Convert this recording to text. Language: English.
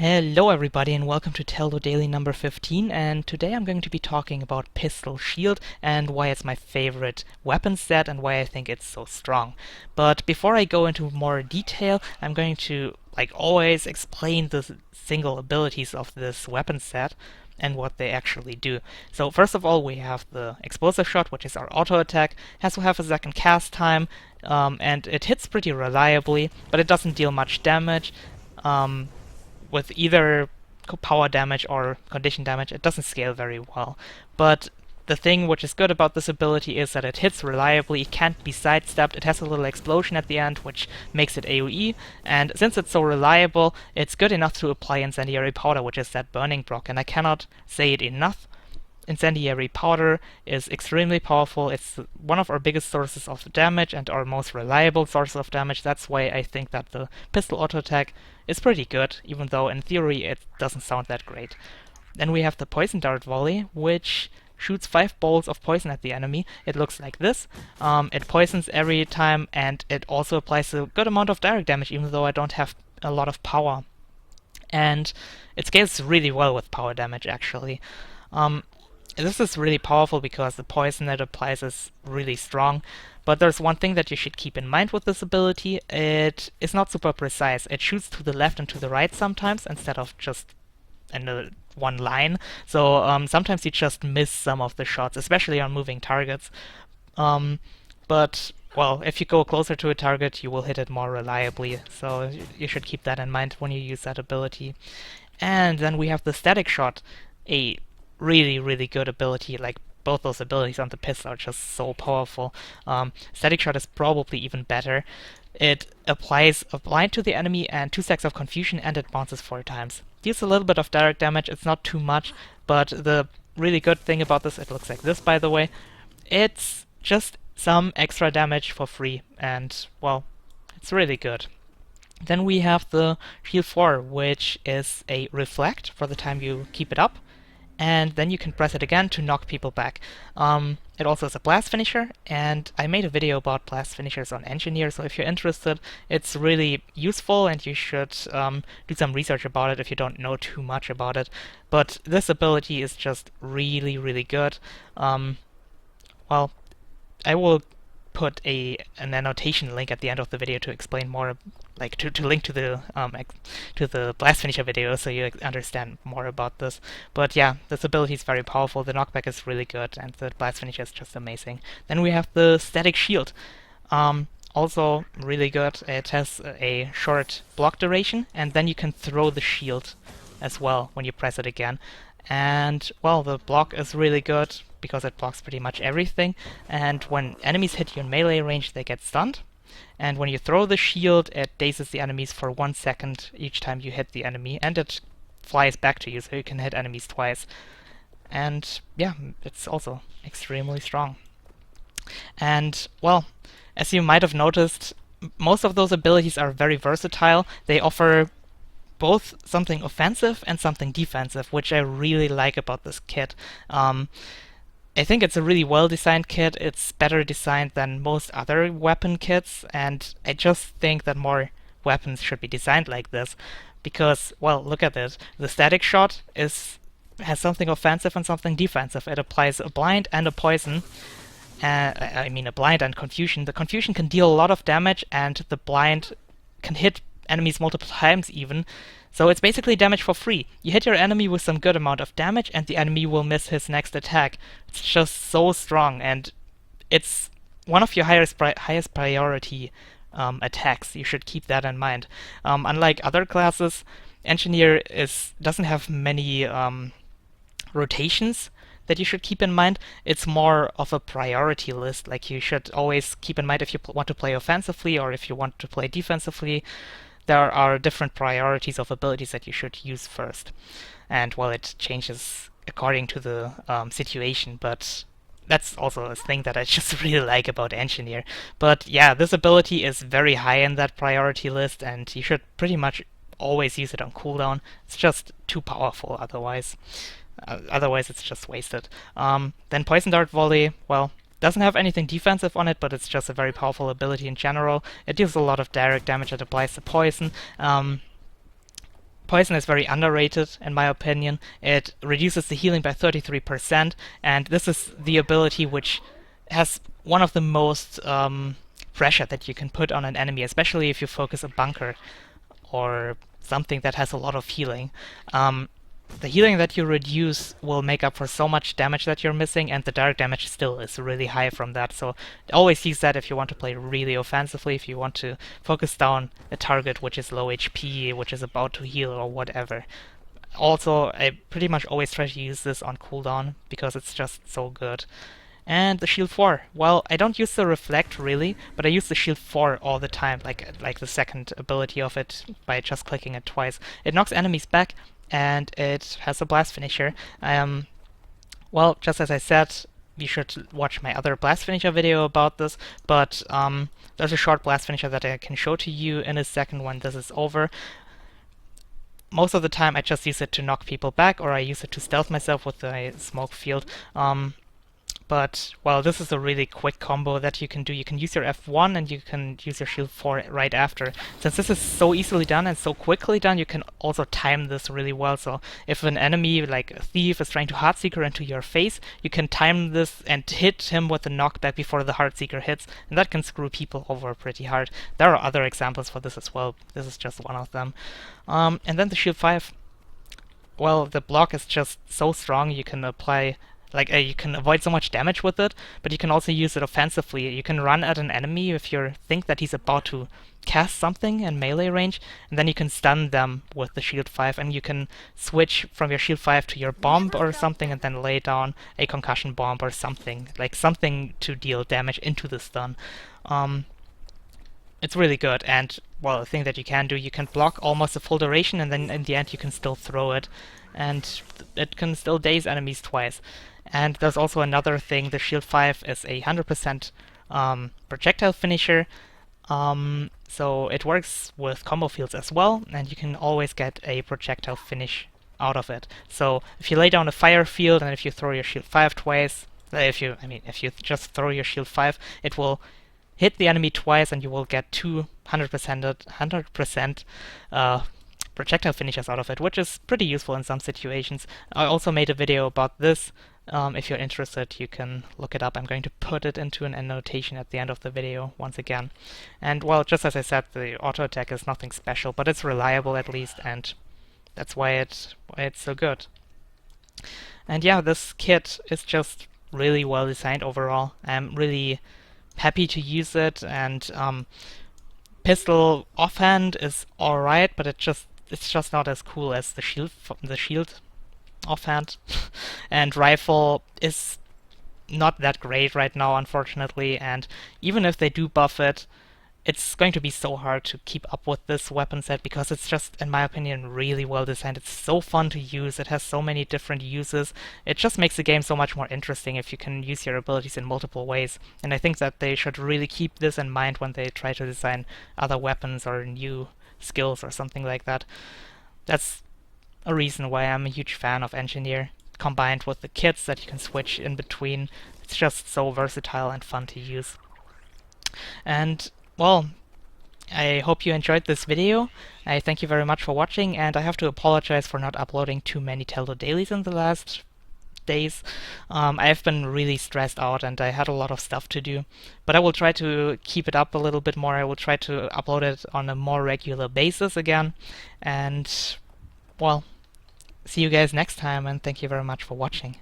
Hello everybody and welcome to Teldo Daily number 15, and today I'm going to be talking about Pistol Shield and why it's my favorite weapon set and why I think it's so strong. But before I go into more detail, I'm going to, like always, explain the single abilities of this weapon set and what they actually do. So first of all, we have the explosive shot, which is our auto attack, has to have a second cast time, and it hits pretty reliably, but it doesn't deal much damage. With either power damage or condition damage, it doesn't scale very well. But the thing which is good about this ability is that it hits reliably, it can't be sidestepped, it has a little explosion at the end which makes it AoE, and since it's so reliable, it's good enough to apply Incendiary Powder, which is that burning proc, and I cannot say it enough. Incendiary Powder is extremely powerful. It's one of our biggest sources of damage and our most reliable source of damage. That's why I think that the pistol auto attack is pretty good, even though in theory it doesn't sound that great. Then we have the Poison Dart Volley, which shoots 5 bolts of poison at the enemy. It looks like this. It poisons every time, and it also applies a good amount of direct damage, even though I don't have a lot of power. And it scales really well with power damage, actually. This is really powerful because the poison it applies is really strong, but there's one thing that you should keep in mind with this ability. It is not super precise. It shoots to the left and to the right sometimes instead of just in one line, so sometimes you just miss some of the shots, especially on moving targets. But well, if you go closer to a target, you will hit it more reliably, so you should keep that in mind when you use that ability. And then we have the Static Shot, a really good ability. Like, both those abilities on the pistol are just so powerful. Static Shot is probably even better. It applies a blind to the enemy and 2 stacks of confusion, and it bounces 4 times. Deals a little bit of direct damage, it's not too much, but the really good thing about this, it looks like this by the way, it's just some extra damage for free, and well, it's really good. Then we have the Shield 4, which is a reflect for the time you keep it up, and then you can press it again to knock people back. It also has a blast finisher, and I made a video about blast finishers on Engineer, so if you're interested, it's really useful and you should do some research about it if you don't know too much about it. But this ability is just really good. Well, I will put an annotation link at the end of the video to explain more, like to link to the blast finisher video, so you understand more about this. But yeah, this ability is very powerful. The knockback is really good, and the blast finisher is just amazing. Then we have the Static Shield, also really good. It has a short block duration, and then you can throw the shield as well when you press it again. And well, the block is really good because it blocks pretty much everything, and when enemies hit you in melee range, they get stunned. And when you throw the shield, it dazes the enemies for 1 second each time you hit the enemy, and it flies back to you, so you can hit enemies twice. And yeah, it's also extremely strong. And well, as you might have noticed, most of those abilities are very versatile. They offer both something offensive and something defensive, which I really like about this kit. I think it's a really well-designed kit. It's better designed than most other weapon kits, and I just think that more weapons should be designed like this, because, well, look at it. The Static Shot has something offensive and something defensive. It applies a blind and a poison. I mean, a blind and confusion. The confusion can deal a lot of damage, and the blind can hit enemies multiple times even. So it's basically damage for free. You hit your enemy with some good amount of damage, and the enemy will miss his next attack. It's just so strong, and it's one of your highest priority attacks. You should keep that in mind. Unlike other classes, Engineer doesn't have many rotations that you should keep in mind. It's more of a priority list. Like, you should always keep in mind if you want to play offensively or if you want to play defensively. There are different priorities of abilities that you should use first. And well, it changes according to the situation, but that's also a thing that I just really like about Engineer. But yeah, this ability is very high in that priority list, and you should pretty much always use it on cooldown. It's just too powerful otherwise. Otherwise it's just wasted. Then Poison Dart Volley, well, doesn't have anything defensive on it, but it's just a very powerful ability in general. It deals a lot of direct damage. It applies the poison. Poison is very underrated, in my opinion. It reduces the healing by 33%, and this is the ability which has one of the most pressure that you can put on an enemy, especially if you focus a bunker or something that has a lot of healing. The healing that you reduce will make up for so much damage that you're missing, and the direct damage still is really high from that. So always use that if you want to play really offensively, if you want to focus down a target which is low HP, which is about to heal or whatever. Also, I pretty much always try to use this on cooldown because it's just so good. And the shield 4. Well, I don't use the reflect really, but I use the shield 4 all the time, like the second ability of it by just clicking it twice. It knocks enemies back, and it has a blast finisher. Well, just as I said, you should watch my other blast finisher video about this, but there's a short blast finisher that I can show to you in a second when this is over. Most of the time I just use it to knock people back, or I use it to stealth myself with a smoke field. But, well, this is a really quick combo that you can do. You can use your F1 and you can use your shield 4 right after. Since this is so easily done and so quickly done, you can also time this really well. So if an enemy, like a thief, is trying to Heartseeker into your face, you can time this and hit him with a knockback before the Heartseeker hits, and that can screw people over pretty hard. There are other examples for this as well. This is just one of them. And then the shield 5. Well, the block is just so strong, you can apply you can avoid so much damage with it, but you can also use it offensively. You can run at an enemy if you think that he's about to cast something in melee range, and then you can stun them with the shield 5, and you can switch from your shield 5 to your bomb or something, and then lay down a concussion bomb or something, like something to deal damage into the stun. It's really good, and, well, the thing that you can do, you can block almost a full duration, and then in the end you can still throw it, and it can still daze enemies twice. And there's also another thing, the shield 5 is a 100% projectile finisher, so it works with combo fields as well, and you can always get a projectile finish out of it. So if you lay down a fire field and if you throw your shield 5 twice, if you just throw your shield 5, it will hit the enemy twice and you will get 100% projectile finishes out of it, which is pretty useful in some situations. I also made a video about this. If you're interested, you can look it up. I'm going to put it into an annotation at the end of the video once again. And, well, just as I said, the auto attack is nothing special, but it's reliable at least, and that's why it's so good. And yeah, this kit is just really well designed overall. I'm really happy to use it, and pistol offhand is alright, but it's just not as cool as the shield offhand. And rifle is not that great right now, unfortunately, and even if they do buff it, it's going to be so hard to keep up with this weapon set because it's just, in my opinion, really well designed. It's so fun to use, it has so many different uses. It just makes the game so much more interesting if you can use your abilities in multiple ways, and I think that they should really keep this in mind when they try to design other weapons or new skills or something like that. That's a reason why I'm a huge fan of Engineer, combined with the kits that you can switch in between. It's just so versatile and fun to use. And, well, I hope you enjoyed this video. I thank you very much for watching, and I have to apologize for not uploading too many Teldo Dailies in the last days. I've been really stressed out and I had a lot of stuff to do, but I will try to keep it up a little bit more. I will try to upload it on a more regular basis again, and, well, see you guys next time, and thank you very much for watching.